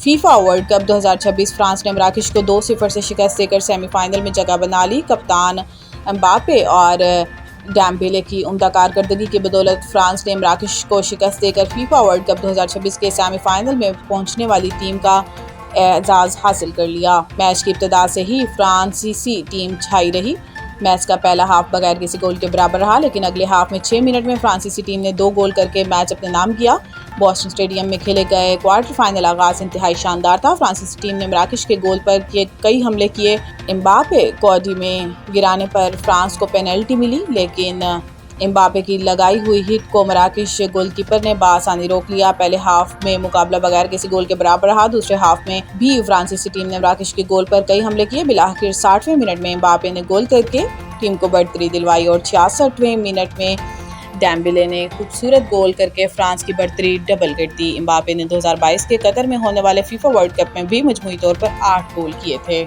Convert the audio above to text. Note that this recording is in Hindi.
फीफा वर्ल्ड कप 2026 फ्रांस ने मराकश को 2-0 से शिकस्त देकर सेमीफाइनल में जगह बना ली। कप्तान एम्बापे और डेम्बेले की उम्दा कारकर्दगी की बदौलत फ्रांस ने मराकश को शिकस्त देकर फीफा वर्ल्ड कप 2026 के सेमीफाइनल में पहुंचने वाली टीम का एजाज़ हासिल कर लिया। मैच की इब्तिदा से ही फ्रांसीसी टीम छाई रही। मैच का पहला हाफ बगैर किसी गोल के बराबर रहा, लेकिन अगले हाफ में 6 मिनट में फ्रांसीसी टीम ने 2 गोल करके मैच अपने नाम किया। बॉस्टन स्टेडियम में खेले गए क्वार्टर फाइनल आगाज इंतहाई शानदार था। फ्रांसीसी टीम ने मराकश के गोल पर कई हमले किए। एम्बापे कॉडी में गिराने पर फ्रांस को पेनल्टी मिली, लेकिन एम्बापे की लगाई हुई हिट को मराकश गोलकीपर ने बआसानी रोक लिया। पहले हाफ में मुकाबला बगैर किसी गोल के बराबर रहा। दूसरे हाफ में भी फ्रांसीसी टीम ने मराकश के गोल पर कई हमले किए। बिलाखिर 60वें मिनट में एम्बापे ने गोल करके टीम को बढ़तरी दिलवाई और 66वें मिनट में डेम्बेले ने खूबसूरत गोल करके फ्रांस की बढ़तरी डबल कर दी। एम्बापे ने 2022 के कतर में होने वाले फीफा वर्ल्ड कप में भी मजमूई तौर पर 8 गोल किए थे।